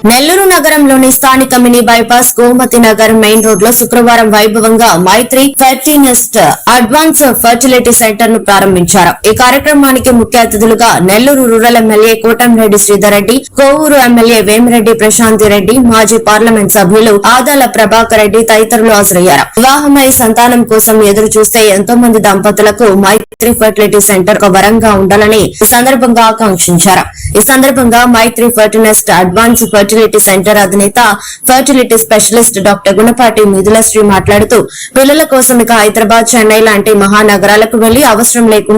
నెల్లూరు నగరంలోని స్థానిక mini bypass Gomathi Nagar main road లో శుక్రవారం వైభవంగా మైత్రి ఫెర్టినిస్ట్ అడ్వాన్స్ ఫర్టిలిటీ సెంటర్ ను ప్రారంభించారు. ఈ కార్యక్రమానికి ముఖ్య అతిథులుగా Nellore rural MLA Kotamreddy Sridhar Reddy, Kovur MLA Vemireddy Prashanthi Reddy, మాజీ పార్లమెంట్ సభ్యులు ఆదాల ప్రభాకర్ రెడ్డి తదితరులు హాజరయ్యారు. వివాహమై సంతానం కోసం ఎదురు చూస్తే ఎంతో మంది దంపతులకు మైత్రి ఫర్టిలిటీ సెంటర్ ఒక వరంగా ఉండాలని ఈ సందర్భంగా ఆకాంక్షించారు. ఈ సందర్భంగా మైత్రి ఫర్టినిస్ట్ అడ్వాన్స్ ఫర్టిలిటీ సెంటర్ అధినేత ఫర్టిలిటీ స్పెషలిస్ట్ డాక్టర్ గుణపాటి మిథులశ్రీ మాట్లాడుతూ పిల్లల కోసం ఇక హైదరాబాద్, చెన్నై లాంటి మహానగరాలకు వెళ్లి అవసరం లేకుండా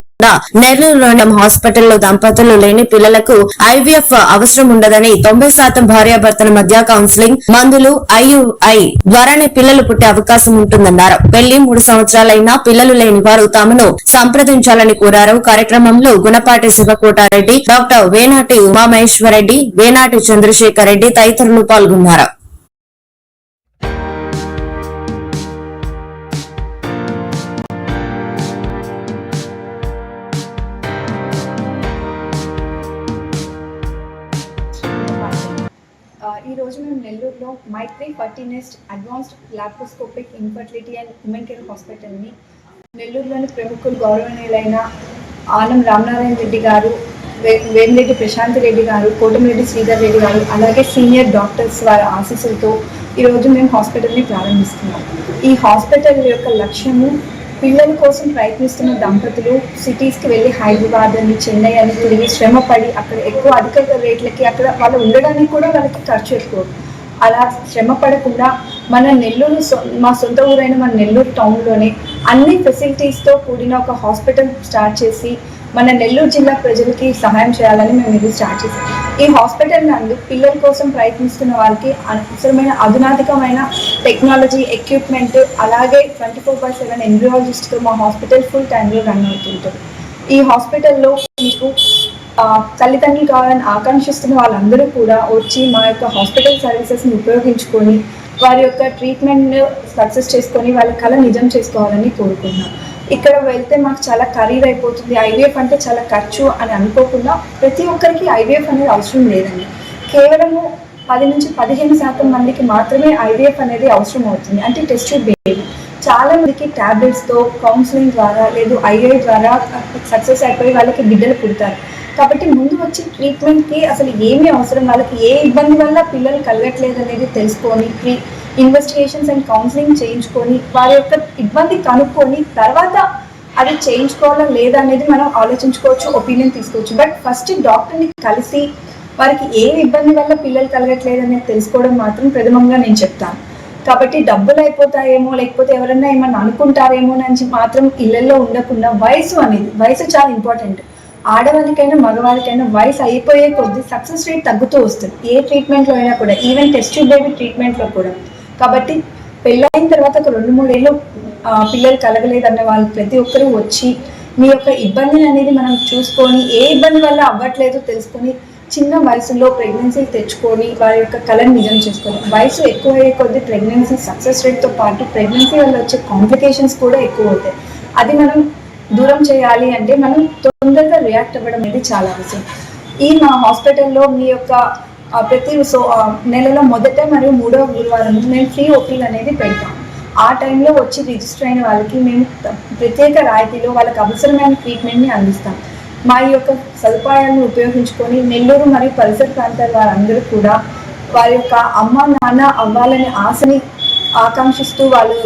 నెల్లూరులోని హాస్పిటల్లో దంపతులు లేని పిల్లలకు ఐవీఎఫ్ అవసరం ఉండదని, 90% భార్యాభర్తల మధ్య కౌన్సిలింగ్, మందులు, ఐయుఐ ద్వారానే పిల్లలు పుట్టే అవకాశం ఉంటుందన్నారు. పెళ్లి 3 సంవత్సరాలైనా పిల్లలు లేని వారు తమను సంప్రదించాలని కోరారు. కార్యక్రమంలో గుణపాటి శివకోటారెడ్డి, డాక్టర్ వేనాటి ఉమామహేశ్వరరెడ్డి, వేనాటి చంద్రశేఖర్ రెడ్డి తదితరులు పాల్గొన్నారు. ఈ రోజు మేము నెల్లూరులో Maitri fertinest advanced laparoscopic infertility and women care హాస్పిటల్ని నెల్లూరులోని ప్రముఖులు గౌరవనీయులైన ఆనం రామనారాయణ రెడ్డి గారు, వేమిరెడ్డి ప్రశాంతి రెడ్డి గారు, కోటమిరెడ్డి శ్రీధర్ రెడ్డి గారు, అలాగే సీనియర్ డాక్టర్స్ వారి ఆశీస్సులతో ఈరోజు మేము హాస్పిటల్ని ప్రారంభిస్తున్నాం. ఈ హాస్పిటల్ యొక్క లక్ష్యము పిల్లల కోసం ప్రయత్నిస్తున్న దంపతులు సిటీస్కి వెళ్ళి హైదరాబాద్ అని, చెన్నై అని తిరిగి శ్రమపడి అక్కడ ఎక్కువ అధిక రేట్లకి అక్కడ వాళ్ళు ఉండడానికి కూడా వాళ్ళకి ఖర్చు ఎక్కువ. అలా శ్రమ పడకుండా మన నెల్లూరు మా సొంత ఊరైన మన నెల్లూరు టౌన్లోనే అన్ని ఫెసిలిటీస్తో కూడిన ఒక హాస్పిటల్ స్టార్ట్ చేసి మన నెల్లూరు జిల్లా ప్రజలకి సహాయం చేయాలని మేము ఇది స్టార్ట్ చేసాం. ఈ హాస్పిటల్ నందు పిల్లల కోసం ప్రయత్నిస్తున్న వాళ్ళకి అవసరమైన అధునాతకమైన టెక్నాలజీ, ఎక్విప్మెంట్, అలాగే 24/7 ఎంబ్రియాలజిస్ట్తో మా హాస్పిటల్ ఫుల్ టైంలో రన్ అవుతుంటుంది. ఈ హాస్పిటల్లో మీకు తల్లిదండ్రులు కావాలని ఆకాంక్షిస్తున్న వాళ్ళందరూ కూడా వచ్చి మా యొక్క హాస్పిటల్ సర్వీసెస్ని ఉపయోగించుకొని వారి యొక్క ట్రీట్మెంట్ సక్సెస్ చేసుకొని వాళ్ళ కళ నిజం చేసుకోవాలని కోరుకుంటున్నాం. ఇక్కడ వెళ్తే మాకు చాలా ఖరీదు అయిపోతుంది, ఐవీఎఫ్ అంటే చాలా ఖర్చు అని అనుకోకుండా ప్రతి ఒక్కరికి ఐవీఎఫ్ అనేది అవసరం లేదండి. కేవలము 10 నుంచి 15% మందికి మాత్రమే ఐవీఎఫ్ అనేది అవసరం అవుతుంది. అంటే టెస్ట్ ట్యూబ్ బేబీ. చాలా మందికి ట్యాబ్లెట్స్తో, కౌన్సిలింగ్ ద్వారా, లేదు ఐఐ ద్వారా సక్సెస్ అయిపోయి వాళ్ళకి బిడ్డలు పుడతారు. కాబట్టి ముందు వచ్చి ట్రీట్మెంట్కి అసలు ఏమీ అవసరం, వాళ్ళకి ఏ ఇబ్బంది వల్ల పిల్లలు కలగట్లేదు అనేది తెలుసుకొని ఇన్వెస్టిగేషన్స్ అండ్ కౌన్సిలింగ్ చేయించుకొని వారి యొక్క ఇబ్బంది కనుక్కొని తర్వాత అది చేయించుకోవాలా లేదా అనేది మనం ఆలోచించుకోవచ్చు, ఒపీనియన్ తీసుకోవచ్చు. బట్ ఫస్ట్ డాక్టర్ని కలిసి వారికి ఏ ఇబ్బంది వల్ల పిల్లలు కలగట్లేదు అనేది తెలుసుకోవడం మాత్రం ప్రథమంగా నేను చెప్తాను. కాబట్టి డబ్బులు అయిపోతాయేమో, లేకపోతే ఎవరన్నా ఏమన్నా అనుకుంటారేమో అని మాత్రం ఇళ్లలో ఉండకుండా వయసు చాలా ఇంపార్టెంట్. ఆడవాళ్ళకైనా మగవాళ్ళకైనా వయసు అయిపోయే కొద్దీ సక్సెస్ రేట్ తగ్గుతూ వస్తుంది ఏ ట్రీట్మెంట్లో అయినా కూడా, ఈవెన్ టెస్ట్ ట్యూబ్ బేబీ ట్రీట్మెంట్లో కూడా. కాబట్టి పెళ్ళైన తర్వాత ఒక 2-3 ఏళ్ళు పిల్లలు కలగలేదన్న వాళ్ళు ప్రతి ఒక్కరూ వచ్చి మీ యొక్క ఇబ్బందిని అనేది మనం చూసుకొని ఏ ఇబ్బంది వల్ల అవ్వట్లేదు తెలుసుకొని చిన్న వయసులో ప్రెగ్నెన్సీ తెచ్చుకొని వారి యొక్క కళను నిజం చేసుకోవాలి. వయసు ఎక్కువ అయ్యే కొద్దీ ప్రెగ్నెన్సీ సక్సెస్ రేట్తో పాటు ప్రెగ్నెన్సీ వల్ల వచ్చే కాంప్లికేషన్స్ కూడా ఎక్కువ అవుతాయి. అది మనం దూరం చేయాలి అంటే మనం తొందరగా రియాక్ట్ అవ్వడం అనేది చాలా అవసరం. మా హాస్పిటల్లో మీ యొక్క ప్రతి నెలలో మొదట మరియు 3వ గురువారం మేము ఫ్రీ ఓపీలు అనేది పెడతాం. ఆ టైంలో వచ్చి రిజిస్టర్ అయిన వాళ్ళకి మేము ప్రత్యేక రాయితీలో వాళ్ళకి అవసరమైన ట్రీట్మెంట్ని అందిస్తాం. మా యొక్క సదుపాయాలను ఉపయోగించుకొని నెల్లూరు మరియు పరిసర ప్రాంతాల వారందరూ కూడా వారి యొక్క అమ్మ నాన్న అవ్వాలనే ఆశని ఆకాంక్షిస్తూ వాళ్ళు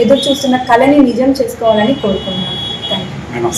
ఎదురు చూస్తున్న కళని నిజం చేసుకోవాలని కోరుకుంటున్నాను. Thank you.